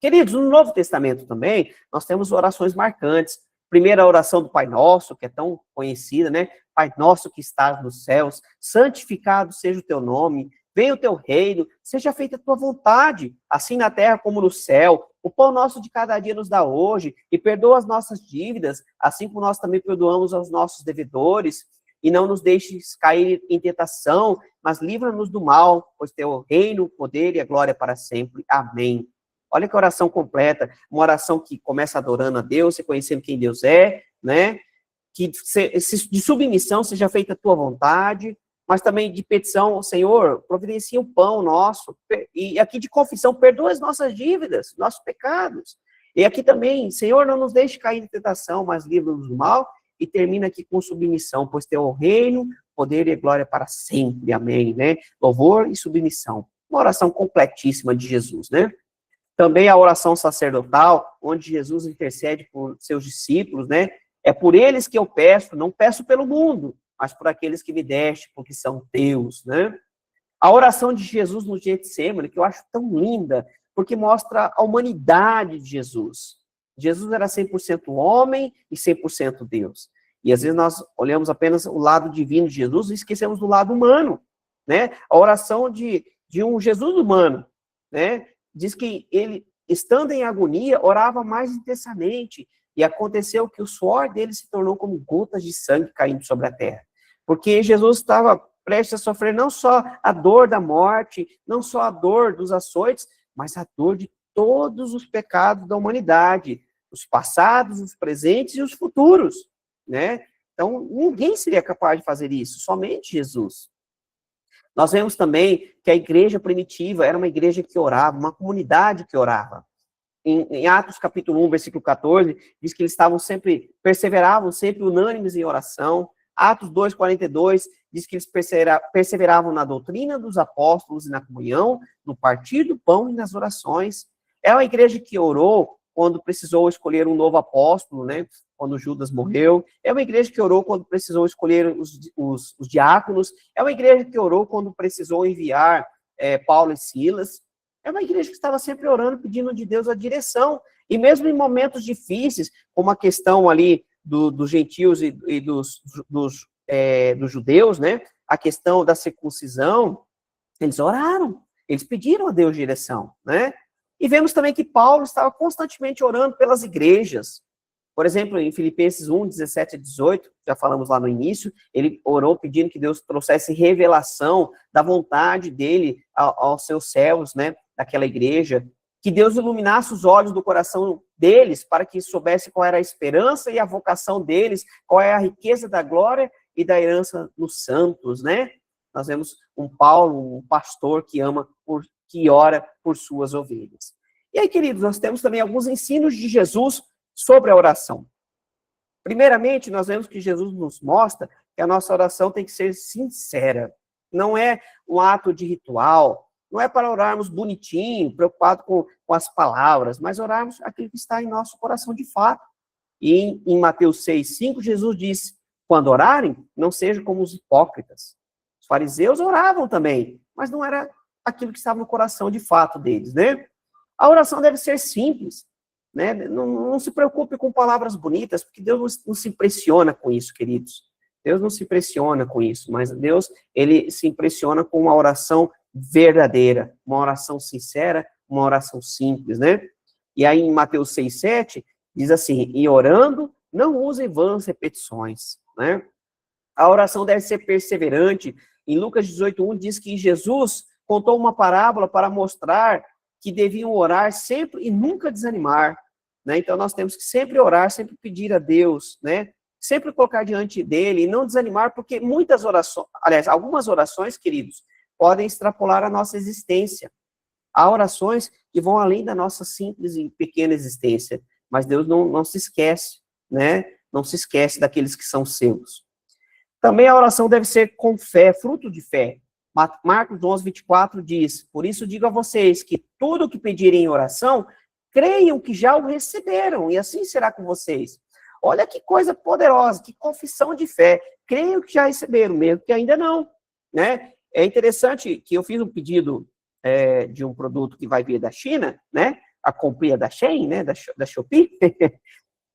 Queridos, no Novo Testamento também, nós temos orações marcantes. Primeira oração do Pai Nosso, que é tão conhecida, né? Pai Nosso que estás nos céus, santificado seja o teu nome, venha o teu reino, seja feita a tua vontade, assim na terra como no céu. O pão nosso de cada dia nos dá hoje, e perdoa as nossas dívidas, assim como nós também perdoamos aos nossos devedores, e não nos deixes cair em tentação, mas livra-nos do mal, pois teu reino, o poder e a glória para sempre. Amém. Olha que oração completa, uma oração que começa adorando a Deus, reconhecendo quem Deus é, né? Que de submissão seja feita a tua vontade, mas também de petição, Senhor, providencia o pão nosso, e aqui de confissão, perdoa as nossas dívidas, nossos pecados. E aqui também, Senhor, não nos deixe cair em tentação, mas livra-nos do mal, e termina aqui com submissão, pois teu é o reino, poder e glória para sempre, amém, né? Louvor e submissão. Uma oração completíssima de Jesus, né? Também a oração sacerdotal, onde Jesus intercede por seus discípulos, né? É por eles que eu peço, não peço pelo mundo, mas por aqueles que me deste, porque são teus, né? A oração de Jesus no Getsemane, que eu acho tão linda, porque mostra a humanidade de Jesus. Jesus era 100% homem e 100% Deus. E às vezes nós olhamos apenas o lado divino de Jesus e esquecemos do lado humano, né? A oração de um Jesus humano, né? Diz que ele, estando em agonia, orava mais intensamente, e aconteceu que o suor dele se tornou como gotas de sangue caindo sobre a terra. Porque Jesus estava prestes a sofrer não só a dor da morte, não só a dor dos açoites, mas a dor de todos os pecados da humanidade, os passados, os presentes e os futuros, né? Então, ninguém seria capaz de fazer isso, somente Jesus. Nós vemos também que a igreja primitiva era uma igreja que orava, uma comunidade que orava. Em Atos capítulo 1, versículo 14, diz que eles perseveravam sempre unânimes em oração. Atos 2, 42, diz que eles perseveravam na doutrina dos apóstolos e na comunhão, no partir do pão e nas orações. É uma igreja que orou quando precisou escolher um novo apóstolo, né? Quando Judas morreu. É uma igreja que orou quando precisou escolher os diáconos. É uma igreja que orou quando precisou enviar Paulo e Silas. É uma igreja que estava sempre orando, pedindo de Deus a direção. E mesmo em momentos difíceis, como a questão ali dos gentios e dos judeus, né? A questão da circuncisão, eles oraram, eles pediram a Deus direção, né? E vemos também que Paulo estava constantemente orando pelas igrejas. Por exemplo, em Filipenses 1, 17 a 18, já falamos lá no início, ele orou pedindo que Deus trouxesse revelação da vontade dele aos seus céus, né, daquela igreja, que Deus iluminasse os olhos do coração deles, para que soubesse qual era a esperança e a vocação deles, qual é a riqueza da glória e da herança nos santos, né? Nós vemos um Paulo, um pastor que que ora por suas ovelhas. E aí, queridos, nós temos também alguns ensinos de Jesus sobre a oração. Primeiramente, nós vemos que Jesus nos mostra que a nossa oração tem que ser sincera. Não é um ato de ritual, não é para orarmos bonitinho, preocupado com as palavras, mas orarmos aquilo que está em nosso coração de fato. E em Mateus 6:5, Jesus disse, quando orarem, não sejam como os hipócritas. Os fariseus oravam também, mas não era aquilo que estava no coração de fato deles, né? A oração deve ser simples, né? Não se preocupe com palavras bonitas, porque Deus não se impressiona com isso, queridos. Deus não se impressiona com isso, mas Deus, ele se impressiona com uma oração verdadeira, uma oração sincera, uma oração simples, né? E aí em Mateus 6:7, diz assim, e orando, não usem vãs repetições, né? A oração deve ser perseverante. Em Lucas 18:1 diz que Jesus contou uma parábola para mostrar que deviam orar sempre e nunca desanimar, né? Então nós temos que sempre orar, sempre pedir a Deus, né? Sempre colocar diante dele e não desanimar, porque muitas orações, aliás, algumas orações, queridos, podem extrapolar a nossa existência. Há orações que vão além da nossa simples e pequena existência, mas Deus não se esquece, né? Não se esquece daqueles que são seus. Também a oração deve ser com fé, fruto de fé. Marcos 11:24 diz, por isso digo a vocês que tudo o que pedirem em oração, creiam que já o receberam, e assim será com vocês. Olha que coisa poderosa, que confissão de fé. Creio que já receberam, mesmo que ainda não, né? É interessante que eu fiz um pedido de um produto que vai vir da China, né? A comprinha da Shein, né? Da Shopee.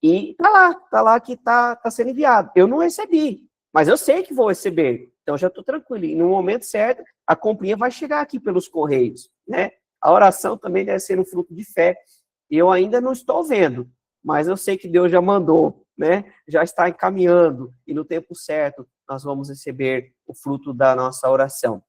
E tá lá que tá sendo enviado. Eu não recebi, mas eu sei que vou receber. Então, já estou tranquilo. E no momento certo, a comprinha vai chegar aqui pelos correios, né? A oração também deve ser um fruto de fé. Eu ainda não estou vendo, mas eu sei que Deus já mandou, né? Já está encaminhando. E no tempo certo, nós vamos receber o fruto da nossa oração.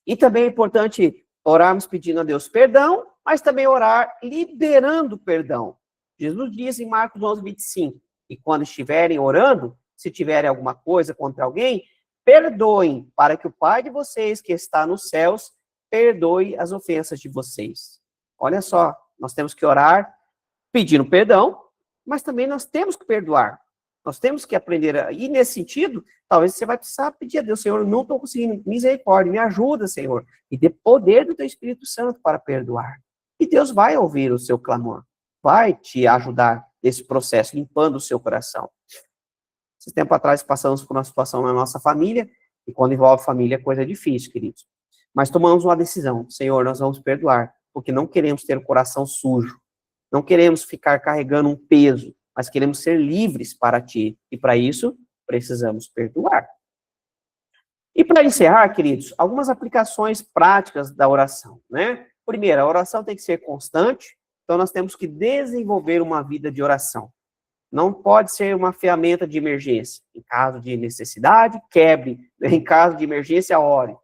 E também é importante orarmos pedindo a Deus perdão, mas também orar liberando perdão. Jesus diz em Marcos 11:25, e quando estiverem orando, se tiverem alguma coisa contra alguém, perdoem, para que o Pai de vocês, que está nos céus, perdoe as ofensas de vocês. Olha só, nós temos que orar pedindo perdão, mas também nós temos que perdoar. Nós temos que aprender a... E nesse sentido, talvez você vai precisar pedir a Deus, Senhor, eu não estou conseguindo, misericórdia, me ajuda, Senhor. E dê poder do teu Espírito Santo para perdoar. E Deus vai ouvir o seu clamor, vai te ajudar nesse processo, limpando o seu coração. Esse tempo atrás passamos por uma situação na nossa família, e quando envolve família é coisa difícil, queridos. Mas tomamos uma decisão, Senhor, nós vamos perdoar, porque não queremos ter o coração sujo, não queremos ficar carregando um peso, mas queremos ser livres para ti, e para isso precisamos perdoar. E para encerrar, queridos, algumas aplicações práticas da oração, né? Primeiro, a oração tem que ser constante, então nós temos que desenvolver uma vida de oração. Não pode ser uma ferramenta de emergência. Em caso de necessidade, quebre. Em caso de emergência, ore.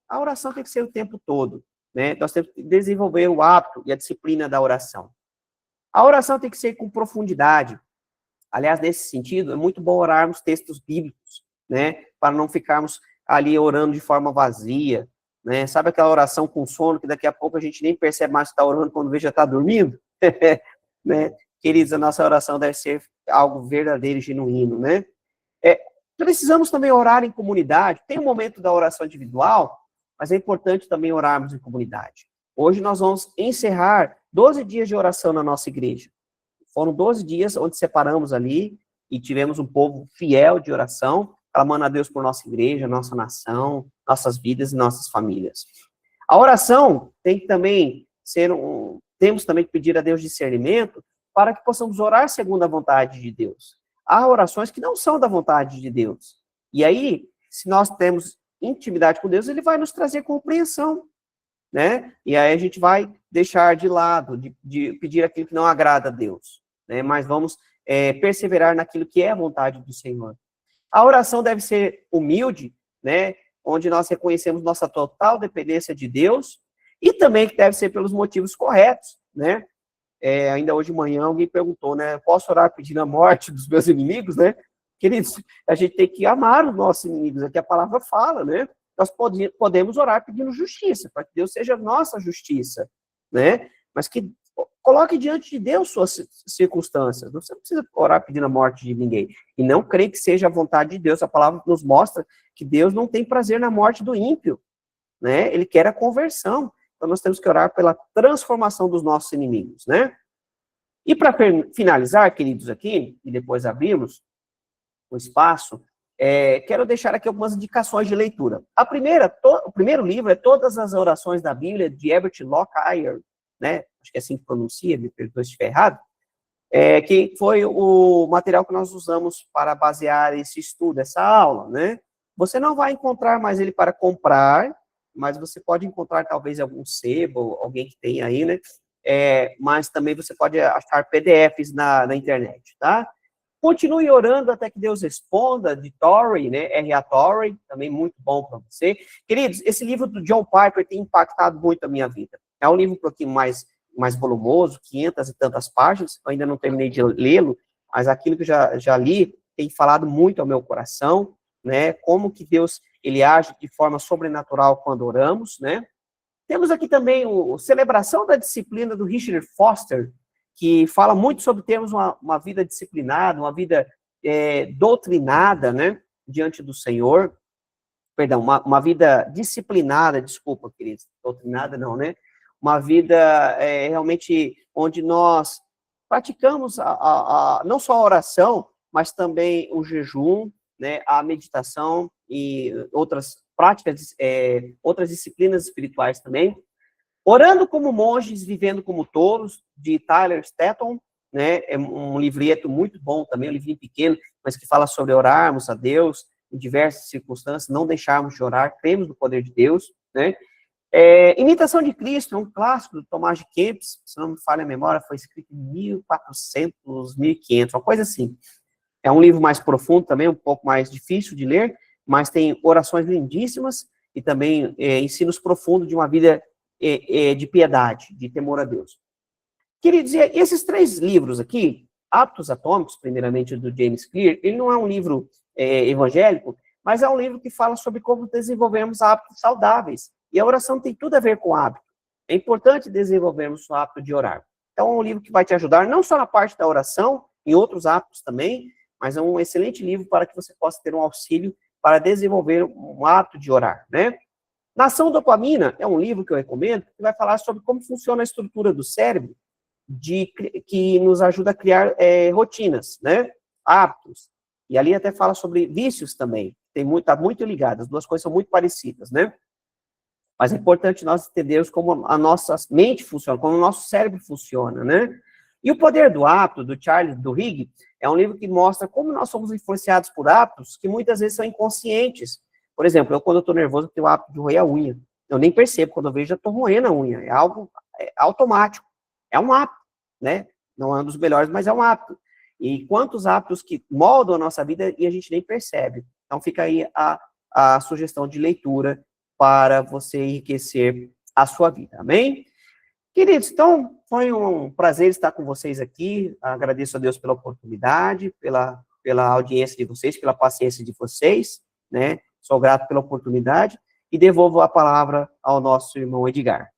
A oração tem que ser o tempo todo, né? Nós temos que desenvolver o hábito e a disciplina da oração. A oração tem que ser com profundidade. Aliás, nesse sentido, é muito bom orarmos textos bíblicos, né? Para não ficarmos ali orando de forma vazia, né? Sabe aquela oração com sono, que daqui a pouco a gente nem percebe mais que está orando, quando vê já está dormindo? Né? Queridos, a nossa oração deve ser algo verdadeiro e genuíno, né? Precisamos também orar em comunidade. Tem um momento da oração individual, mas é importante também orarmos em comunidade. Hoje nós vamos encerrar 12 dias de oração na nossa igreja. Foram 12 dias onde separamos ali e tivemos um povo fiel de oração, clamando a Deus por nossa igreja, nossa nação, nossas vidas e nossas famílias. A oração tem que também temos também que pedir a Deus discernimento para que possamos orar segundo a vontade de Deus. Há orações que não são da vontade de Deus. E aí, se nós temos intimidade com Deus, ele vai nos trazer compreensão, né? E aí a gente vai deixar de lado, de pedir aquilo que não agrada a Deus, né? Mas vamos perseverar naquilo que é a vontade do Senhor. A oração deve ser humilde, né? Onde nós reconhecemos nossa total dependência de Deus, e também que deve ser pelos motivos corretos, né? Ainda hoje de manhã alguém perguntou, né? Posso orar pedindo a morte dos meus inimigos, né? Queridos, a gente tem que amar os nossos inimigos, é que a palavra fala, né? Nós podemos orar pedindo justiça, para que Deus seja a nossa justiça, né? Mas que coloque diante de Deus suas circunstâncias. Você não precisa orar pedindo a morte de ninguém. E não creio que seja a vontade de Deus. A palavra nos mostra que Deus não tem prazer na morte do ímpio, né? Ele quer a conversão. Então, nós temos que orar pela transformação dos nossos inimigos, né? E para finalizar, queridos, aqui, e depois abrirmos o espaço, quero deixar aqui algumas indicações de leitura. O primeiro livro é Todas as Orações da Bíblia, de Herbert Lockyer, né? Acho que é assim que pronuncia, me perdoe se estiver errado, que foi o material que nós usamos para basear esse estudo, essa aula, né? Você não vai encontrar mais ele para comprar, mas você pode encontrar talvez algum sebo, alguém que tem aí, né? Mas também você pode achar PDFs na internet, tá? Continue orando até que Deus responda, de Torrey, né? R.A. Torrey, também muito bom para você. Queridos, esse livro do John Piper tem impactado muito a minha vida. É um livro um pouquinho mais volumoso, 500 e tantas páginas, eu ainda não terminei de lê-lo, mas aquilo que eu já li tem falado muito ao meu coração, né? Como que Deus, ele age de forma sobrenatural quando oramos, né? Temos aqui também o Celebração da Disciplina, do Richard Foster, que fala muito sobre termos uma vida disciplinada, uma vida doutrinada, né, diante do Senhor. Perdão, uma vida disciplinada, desculpa, queridos, doutrinada não, né? Uma vida realmente onde nós praticamos não só a oração, mas também o jejum, né, a meditação e outras práticas, outras disciplinas espirituais também. Orando como monges, vivendo como tolos, de Tyler Staton, né? É um livreto muito bom também, um livrinho pequeno, mas que fala sobre orarmos a Deus em diversas circunstâncias, não deixarmos de orar, cremos no poder de Deus, né? Imitação de Cristo, é um clássico do Tomás de Kempis, se não me falha a memória, foi escrito em 1400, 1500, uma coisa assim. É um livro mais profundo também, um pouco mais difícil de ler, mas tem orações lindíssimas e também ensinos profundos de uma vida de piedade, de temor a Deus. Queridos, esses 3 livros aqui, Hábitos Atômicos, primeiramente do James Clear, ele não é um livro evangélico, mas é um livro que fala sobre como desenvolvermos hábitos saudáveis. E a oração tem tudo a ver com hábito. É importante desenvolvermos o hábito de orar. Então, é um livro que vai te ajudar, não só na parte da oração, em outros hábitos também, mas é um excelente livro para que você possa ter um auxílio para desenvolver um hábito de orar, né? Nação Dopamina é um livro que eu recomendo, que vai falar sobre como funciona a estrutura do cérebro, que nos ajuda a criar rotinas, né? Hábitos. E ali até fala sobre vícios também. Tá muito ligado, as duas coisas são muito parecidas, né? Mas é importante nós entendermos como a nossa mente funciona, como o nosso cérebro funciona, né? E o Poder do Hábito, do Charles Duhigg, é um livro que mostra como nós somos influenciados por hábitos que muitas vezes são inconscientes. Por exemplo, quando eu estou nervoso, eu tenho o hábito de roer a unha. Eu nem percebo, quando eu vejo, já estou roendo a unha. É algo automático. É um hábito, né? Não é um dos melhores, mas é um hábito. E quantos hábitos que moldam a nossa vida e a gente nem percebe. Então, fica aí a sugestão de leitura para você enriquecer a sua vida. Amém? Queridos, então, foi um prazer estar com vocês aqui. Agradeço a Deus pela oportunidade, pela audiência de vocês, pela paciência de vocês, né? Sou grato pela oportunidade e devolvo a palavra ao nosso irmão Edgar.